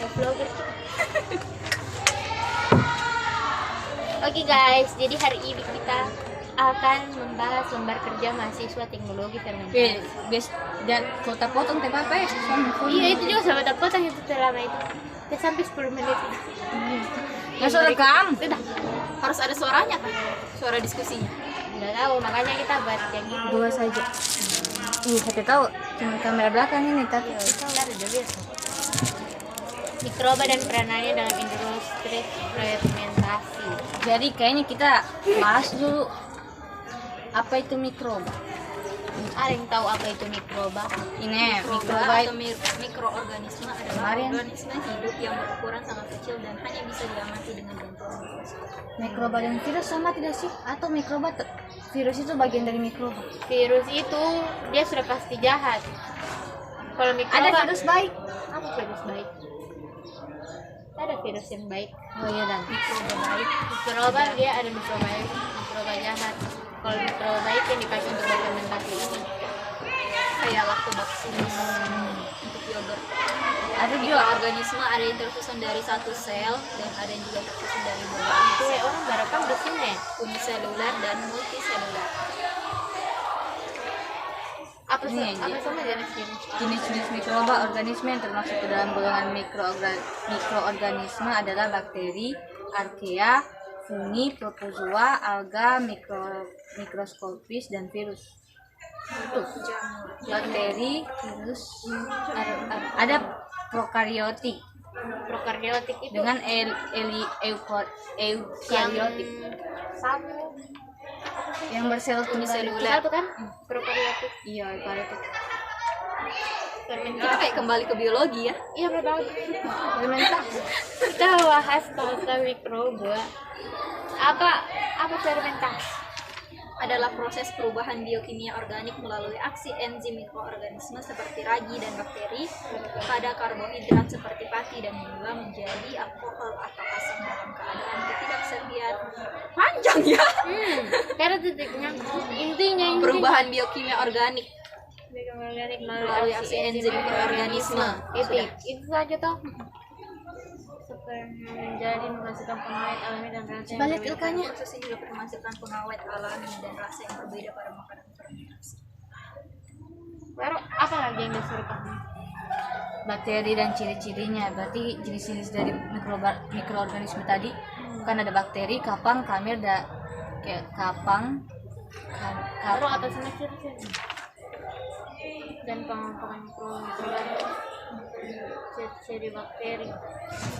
Ya vlogger. Oke guys, jadi hari ini kita akan membahas lembar kerja mahasiswa teknologi fermentasi. Dan kota potong teh apa ya? Iya itu juga sama tak potong itu selama itu. Ya, sampai 10 menit. Masuk rekam. Sudah. Harus ada suaranya kan? Suara diskusinya. Nggak tahu, makanya kita buat yang ini. Dua saja. Saya tahu cuma kamera belakang ini tapi Kita udah ada biasa. Mikroba dan peranannya dalam industri fermentasi. jadi kayaknya kita bahas dulu apa itu mikroba. Ada yang tahu apa itu mikroba? Ini Mikroba mikroba atau mikroorganisme adalah Kemarin. organisme hidup yang berukuran sangat kecil dan hanya bisa diamati dengan bantuan mikroskop. mikroba dan virus sama tidak sih? Atau mikroba virus itu bagian dari mikroba? Virus itu dia sudah pasti jahat. Kalau mikroba Ada virus baik. apa virus baik? Ada virus yang baik. Oh iya dan Mikroba baik. Mikroba dia ada mikroba baik, mikroba jahat. Kalau mikroba baik yang dipakai untuk fermentasi ini. Kayak lactobacillus untuk yogurt. ada juga Mikroorganisme ada yang tersusun dari satu sel dan ada yang juga tersusun dari beberapa Itu sel. orang barakam di sini. Uniselular dan multiselular. Apa Ini sih? aja. Apa sama jenis-jenis? jenis-jenis mikroba organisme yang termasuk ke dalam golongan mikroorganisme adalah bakteri, archaea, fungi, protozoa, alga, mikroskopis dan virus. Tuh, bakteri, virus, ada prokaryotik Prokaryotik itu dengan yang eukaryotik satu yang bersel tunggal. Uniselular. satu kan? Prokaryotik. Iya, eukaryotik. Kita kayak kembali ke biologi ya. Iya betul. Fermentasi. Kita bahas tentang mikroba. Apa fermentasi? Adalah proses perubahan biokimia organik melalui aksi enzim mikroorganisme seperti ragi dan bakteri pada karbohidrat seperti pati dan gula menjadi alkohol atau asam dalam keadaan ketidaksediaan. Panjang ya. Karena titiknya intinya Perubahan biokimia organik organik melalui aksi enzim mikroorganisme. itu saja toh. Seperti menjadi menghasilkan pengawet alami dan rasa yang Balik berbeda. ilkanya. Proses ini dapat menghasilkan pengawet alami dan rasa yang berbeda pada makanan fermentasi. Baru apa lagi yang disuruh kamu? Bakteri dan ciri-cirinya, berarti jenis-jenis dari mikroorganisme tadi kan ada bakteri, kapang, kamir, kayak kapang, Baru atas sana ciri-ciri dan pengembangan ciri bakteri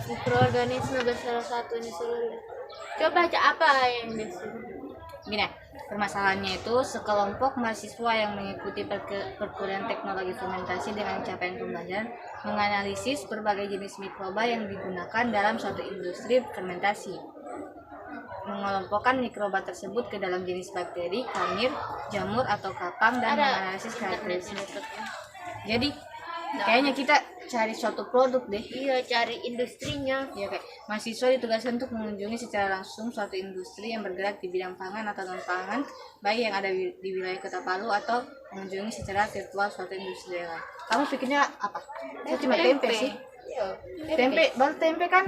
mikroorganisme salah satu ini seluruh. Coba baca apa yang disuruh. Gini, permasalahannya itu sekelompok mahasiswa yang mengikuti perkuliahan teknologi fermentasi dengan capaian pembelajaran menganalisis berbagai jenis mikroba yang digunakan dalam suatu industri fermentasi. Mengelompokkan mikroba tersebut ke dalam jenis bakteri, kamir, jamur atau kapang dan menganalisis karakteristik. Jadi kayaknya kita cari suatu produk deh. Iya, cari industrinya. Ya kayak mahasiswa ditugaskan untuk mengunjungi secara langsung suatu industri yang bergerak di bidang pangan atau non pangan, baik yang ada di wilayah Kota Palu atau mengunjungi secara virtual suatu industri yang lain. Kamu pikirnya apa? Saya cuma tempe sih. Iya. Tempe, baru tempe kan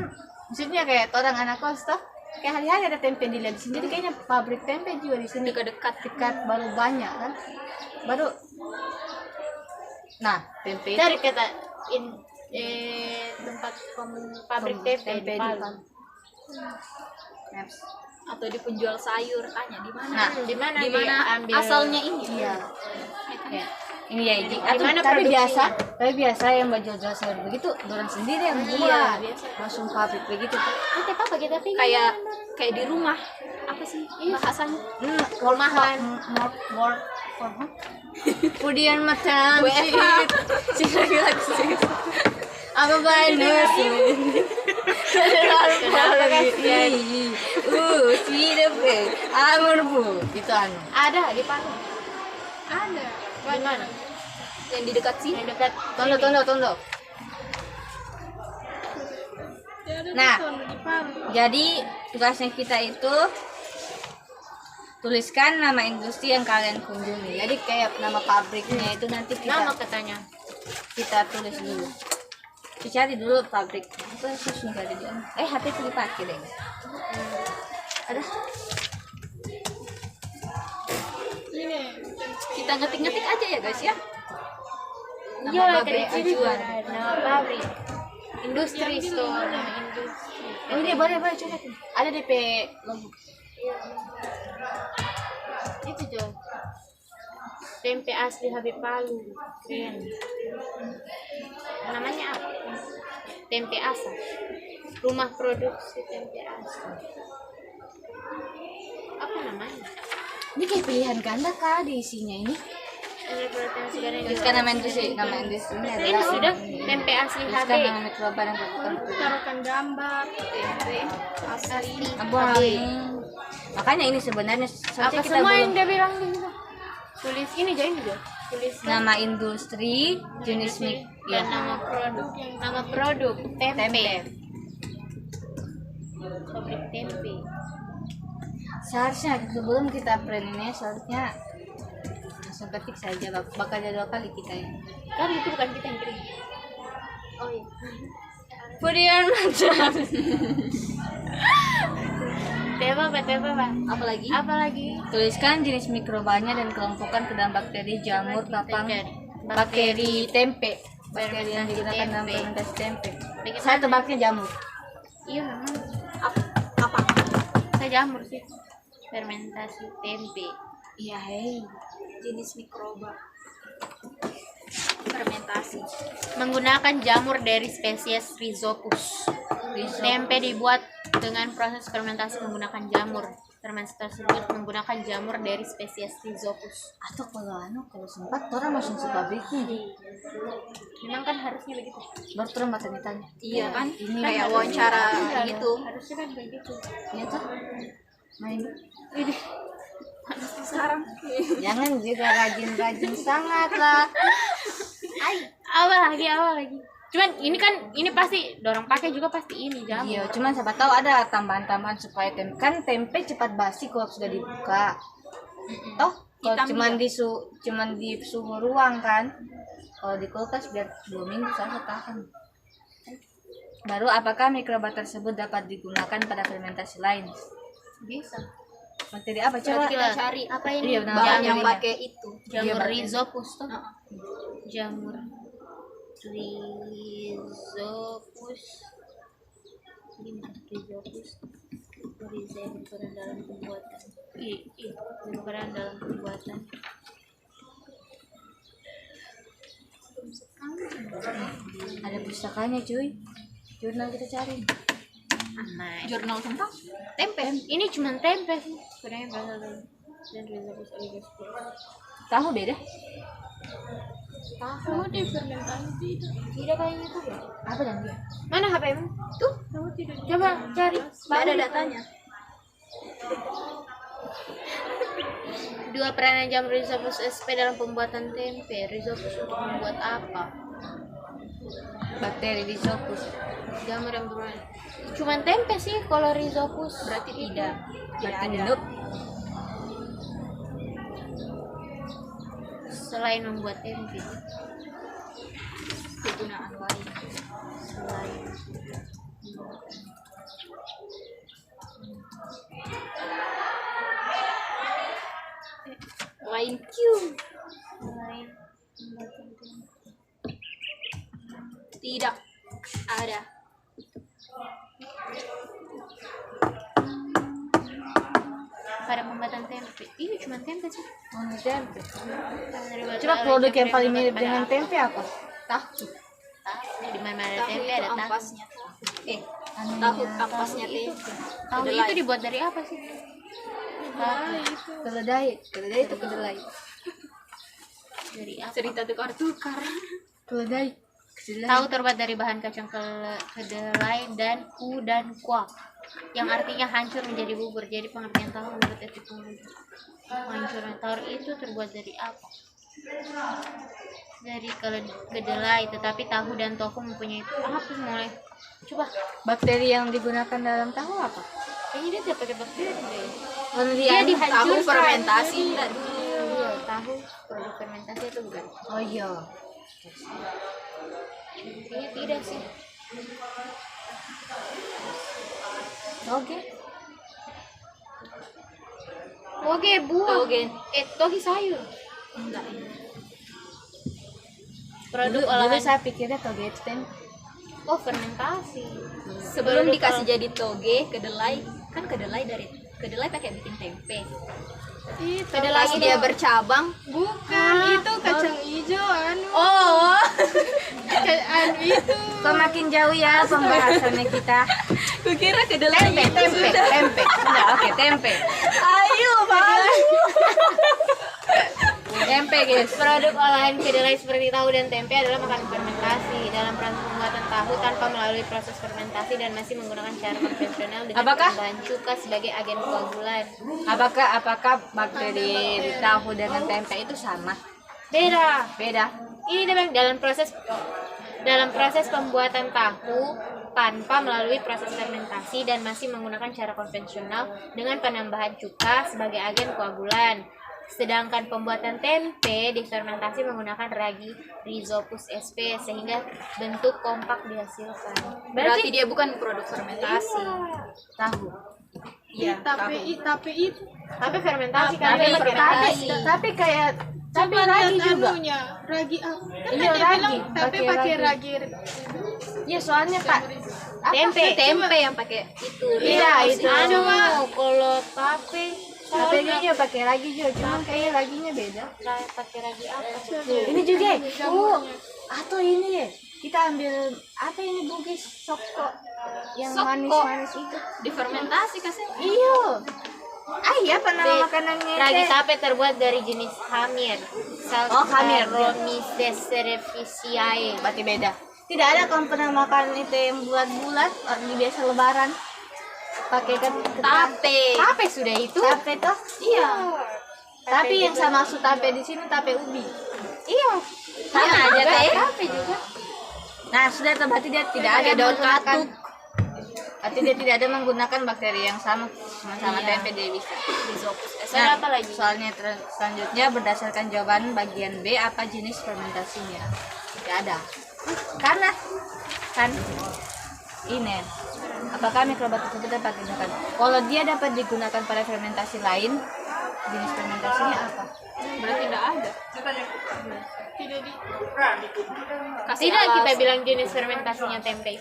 maksudnya kayak orang anak kos toh. Kayak hari-hari ada tempe dilihat di sini. Jadi kayaknya pabrik tempe juga di sini dekat baru banyak kan. Baru nah, tempe Cari itu kata tempat pabrik tempe di Palu. Maps. Atau di penjual sayur, tanya di mana? Nah, Di mana Di mana diambil? asalnya ini? Iya. Ya. Ini ya ini. Gimana Tapi produksinya? biasa yang jual sayur begitu orang sendiri yang buat. Iya, biasa. Langsung pabrik begitu tuh. Itu apa kita pikir? Kayak di rumah. Apa sih bahasanya? Rumahan. Kemudian macam WFH. sih. Apa banyak sih? Kenapa kasihan? Tidak be. Amor bu. Itu anu. Ada di Palu. Ada. Di mana? Yang di dekat sini. Yang dekat. Tondo. Nah, jadi tugasnya kita itu tuliskan nama industri yang kalian kunjungi. Jadi kayak nama pabriknya itu nanti Nama kita katanya. kita tulis dulu. Cari dulu pabrik. Itu susu nggak ada di HP itu dipakai deh. Ada. Ini kita ngetik-ngetik aja ya guys ya. Iya, Nama dari pabrik sini ajuan. nama pabrik. Industri store, nama industri. Oh ini boleh coba. Ada DP logo. Itu Jo. Tempe asli Habib Palu. Keren. Namanya apa? Tempe Asa. Rumah produksi tempe asa. Apa namanya? Ini kayak pilihan ganda kah di isinya ini? Ada protein segar yang Terus kan nama industrinya adalah ini sudah tempe asli Terus HB. kan nama mikroba dan kabupaten. Taruhkan gambar tempe asli. Makanya ini sebenarnya Apa seharusnya kita semua belum yang dia bilang gitu? Tulis ini jadi juga. Tulis nama industri, jenis dan nama produk. Nama produk tempe. tempe. Pabrik tempe. Seharusnya sebelum kita print ini seharusnya langsung ketik saja bakal ada 2 kali kita ya. Kan itu bukan kita yang kirim. Oh iya. Purian macam. Tema apa? Apalagi? Apalagi? Tuliskan jenis mikrobanya dan kelompokkan ke dalam bakteri, jamur, kapang, bakteri tempe. Bakteri yang digunakan dalam fermentasi tempe. Saya tebaknya jamur. Iya memang. Apa? Saya jamur sih. Fermentasi tempe. Iya, hei. Jenis mikroba. Fermentasi. Menggunakan jamur dari spesies Rhizopus. Tempe dibuat dengan proses fermentasi menggunakan jamur. Fermentasi tersebut menggunakan jamur dari spesies Rhizopus. Atau kalau sempat orang langsung ke pabriknya. Memang kan harusnya begitu. Baru orang bakal ditanya. Iya kan? Ini Kayak wawancara gitu. Harusnya kan begitu. Iya tuh. Main. Sekarang Jangan juga rajin-rajin sangat lah. Apa lagi? Cuman ini pasti dorong pakai juga pasti ini jamur. Iya, cuman siapa tahu ada tambahan-tambahan supaya tempe cepat basi kalau sudah dibuka. Toh kalau Hitam cuman di suhu ruang kan. Kalau di kulkas biar 2 minggu saja tahan. Baru apakah mikroba tersebut dapat digunakan pada fermentasi lain? Bisa. Bakteri apa coba? kita cari Apa ini? Iya, nama bahan yang bakteri. pakai itu. Jamur Iya, Rhizopus tuh. Jamur Rhizopus. Rhizopus. Berperan dalam pembuatan. Berperan dalam pembuatan. Ada pustakanya cuy. Jurnal kita cari. Aman. Jurnal tentang tempe. Ini cuma tempe sih. Sebenarnya berasal dari dan Rhizopus oligospermum. Tahu beda? Tahu deh fermentasi. Tidak kayaknya tuh ya. Apa dan dia? Mana HP-mu? Tuh, kamu tidak. Coba cari. Nggak ada datanya. Dua peranan jamur Rhizopus sp dalam pembuatan tempe. Rhizopus untuk membuat apa? Bakteri Rhizopus. Jamur yang berwarna. Cuman tempe sih kalau Rhizopus. Berarti tidak. Berarti hidup. Selain membuat tempe. Kegunaan lain. Selain Lain Q. selain membuat tempe. Tidak ada. Pada pembuatan tempe. Ini cuma tempe sih. Oh, tempe. Coba Coba produk yang paling mirip dengan tempe apa? Tahu. Di mana ada Tahu tempe itu ada tahu. ampasnya. Anunya, Tahu ampasnya tempe. Tahu Kedelai. itu dibuat dari apa sih? keledai itu kedelai. Dari apa? Cerita tukar-tukar. Keledai. Tahu terbuat dari bahan kacang kedelai dan kuah yang artinya hancur menjadi bubur. Jadi pengertian tahu menurut etimologi hancurnya tahu itu terbuat dari apa? Dari kedelai, tetapi tahu dan tofu mempunyai apa mulai? Coba Bakteri yang digunakan dalam tahu apa? kayaknya dia tidak pakai bakteri deh. Dia Dia dihancurkan. Tahu fermentasi enggak dulu. Iya, tahu produk fermentasi itu bukan. Oh iya. Kayaknya tidak sih. Oke. Toge buah. Toge sayur. Enggak. Produk Dulu olahan. saya pikirnya toge itu tempe. Oh, fermentasi. Sebelum Produk dikasih jadi toge, kedelai kan kedelai pakai bikin tempe. Kedelai itu. dia bercabang. Bukan, itu kacang hijau anu. Oh, Anu itu. Kok makin jauh ya pembahasannya kita. kukira kedelai Tempe. Sudah, oke, tempe. Ayo, Bang. Tempe, guys. Produk olahan kedelai seperti tahu dan tempe adalah makanan fermentasi. Dalam proses pembuatan tahu tanpa melalui proses fermentasi dan masih menggunakan cara konvensional dengan Apakah? tambahan cuka sebagai agen koagulan. Apakah bakteri di tahu dengan tempe itu sama? Beda. Beda. Ini dalam proses pembuatan tahu tanpa melalui proses fermentasi dan masih menggunakan cara konvensional dengan penambahan cuka sebagai agen koagulan. Sedangkan pembuatan tempe difermentasi menggunakan ragi Rhizopus sp sehingga bentuk kompak dihasilkan. Berarti dia bukan produk fermentasi. Tahu. Iya, Tapi itu. Tapi fermentasi kan Tapi dia pakai fermentasi. ragi. Tapi ragi lihat juga. anunya, ragi apa? Kan Iya, dia ragi. bilang tapi pakai ragi. Ya soalnya Pak. tempe yang pakai itu. Iya, itu. Anu, kalau tape Tapenya juga pakai ragi juga, cuman kayaknya raginya beda. pakai ragi apa? Ini juga. Oh, atau ini ya. Kita ambil apa ini bugis soko yang Soko. manis-manis itu. Difermentasi kasih. Iya. Ah iya, apa nama makanannya? Ragi tape terbuat dari jenis hamir. Oh, hamir. Saccharomyces cerevisiae. Berarti beda. Tidak ada kalau pernah makan itu yang bulat-bulat di biasa lebaran. Pakai Tape sudah itu. tape toh? Iya. Tapi yang sama maksud tape di sini tape ubi. Iya. Sama aja juga. teh. Tape juga. Nah, sudah berarti dia tidak ada Pakai daun menggunakan- katuk. Berarti dia tidak ada menggunakan bakteri yang sama tempe dia bisa. Rhizopus sp. Ada apa lagi? Soalnya selanjutnya berdasarkan jawaban bagian B apa jenis fermentasinya? Tidak ada. Karena kan ini apakah mikroba tersebut dapat digunakan? Kalau dia dapat digunakan pada fermentasi lain, jenis fermentasinya apa? Berarti tidak ada. Tidak di Kasih Tidak kita alas. bilang jenis fermentasinya tempe.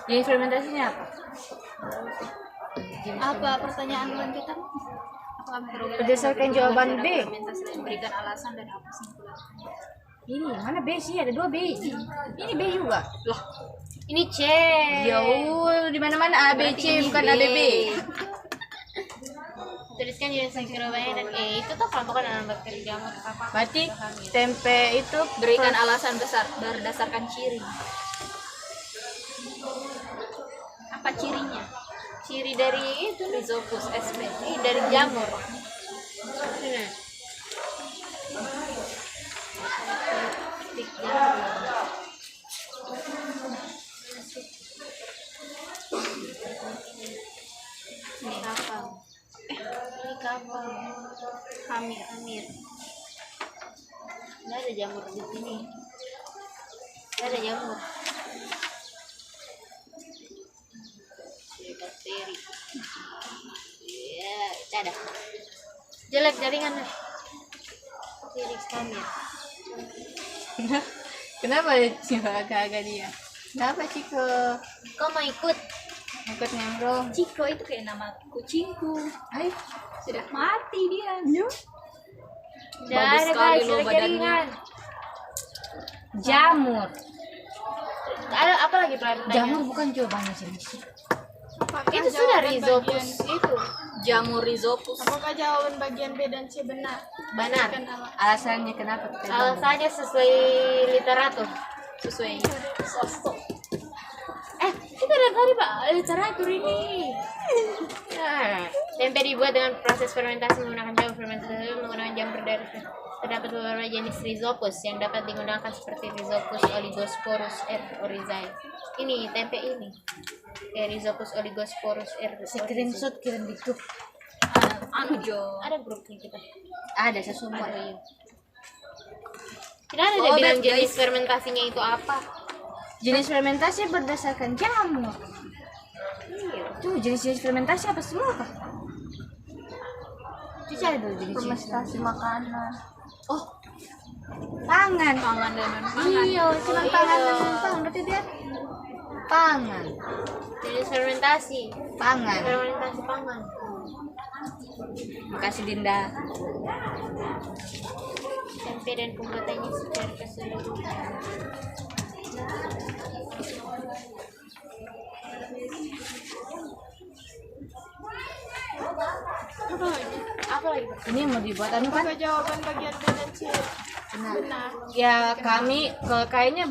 Jenis fermentasinya apa? Apa pertanyaan lanjutan? Apakah mikroba Berdasarkan jawaban B. fermentasi lain? Berikan alasan dan apa kesimpulan? Ini mana B sih? Ada 2 B. Ini B juga. Loh, Ini C. Jauh di mana-mana A B berarti C ini bukan B. A B B. Tuliskan jenis mikrobanya dan itu tuh kelompoknya dalam bakteri jamur apa? Berarti tempe itu berikan alasan besar berdasarkan ciri. Apa cirinya? Ciri dari itu Rhizopus sp. ini dari jamur. Sini. Stik jamur. Ini kapal. Ini kapal. Hamir. Nggak ada jamur di sini. Nggak ada jamur. Ini bakteri. Ya, ada. Jelek jaringan. Felix Hamir. Kenapa coba agak dia? Kenapa Ciko Kau mau ikut? ikut nyamrong? Ciko itu kayak nama kucingku. Ayo, Sudah mati dia. Tidak Bagus ada sekali guys, loh jelek badannya. jaringan. jamur. Ada apa lagi pertanyaan? Jamur bukan jawabannya jenis. apakah Itu sudah jawaban Rhizopus bagian- itu. Jamur Rhizopus. Apakah jawaban bagian B dan C benar? Benar. Berikan alasan. Alasannya kenapa kita jamur? Alasannya sesuai literatur. Sesuai sosok. Itu dari tadi Pak, literatur ini. Nah, tempe dibuat dengan proses fermentasi menggunakan jamur fermentasi menggunakan jamur dari terdapat beberapa jenis Rhizopus yang dapat digunakan seperti Rhizopus oligosporus R. oryzae. Ini tempe ini. Rhizopus oligosporus R. Screenshot kirim di grup. Anu Jo. Ada grupnya kita. Ada sesuatu. Tidak ada dia Oh, bilang guys. jenis fermentasinya itu apa. jenis fermentasi berdasarkan jamur. Tuh jenis-jenis fermentasi apa semua Kak? Itu cari dulu jenis-jenis Fermentasi makanan. Oh, pangan. Pangan dan non pangan. Iya, cuma pangan dan non-pangan. Berarti dia pangan. Jenis fermentasi Pangan. pangan. Makasih Dinda. Tempe dan pembuatannya secara keseluruhan. Apa lagi? Ini mau dibuat anu kan? Apakah jawaban bagian B dan C benar? Ya kami kayaknya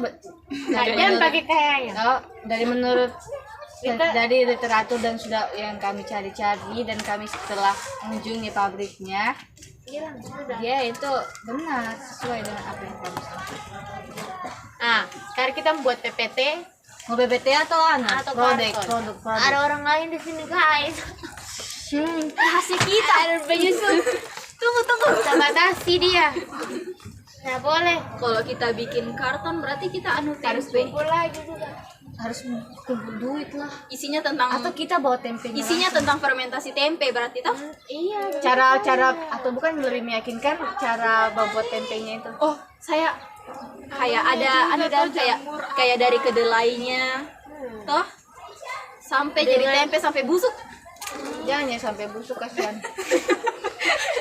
Jangan pakai kayaknya. dari menurut Kita- dari literatur dan sudah yang kami cari-cari dan kami setelah mengunjungi pabriknya, Hilang sudah. dia itu benar sesuai dengan apa yang kami sampaikan. Nah, sekarang kita membuat PPT. Mau BBT atau anu? Atau Produk. karton. Ada orang lain di sini guys. Rahasia kita. Ada penyusup. Tunggu. Kita batasi dia. Nah boleh. Kalau kita bikin karton berarti kita anu Harus tempe. kumpul lagi juga. Harus kumpul duit lah. Isinya tentang Atau kita bawa tempenya. isinya tentang fermentasi tempe berarti toh? Iya. cara atau bukan lebih meyakinkan cara membuat tempenya itu. Oh, saya kayak ada anu dan kayak dari kedelainya. Toh? Sampai jadi tempe sampai busuk. Jangan ya sampai busuk kasihan.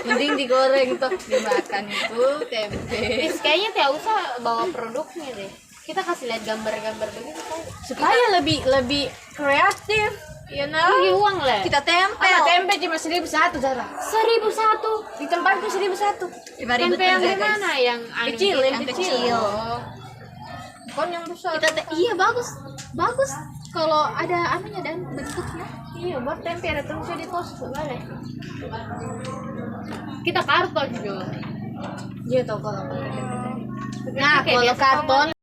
Mending digoreng tuh dimakan itu tempe. Terus kayaknya tidak usah bawa produknya deh. Kita kasih lihat gambar-gambar begitu kan. Supaya lebih kreatif. Ya bagi uang lah. Kita tempel. Apa tempe cuma 1.001 Zara? 1.001. Di tempatku 1.001. Tempe yang di mana? Yang anu Kecil, gitu? yang kecil. Oh. Kon yang besar. Iya bagus. Bagus kalau ada anunya dan bentuknya. Iya, buat tempe ada tulisnya di pos boleh. Kita karton juga. Iya toh kalau pakai tempe. Nah, Nah, kalau karton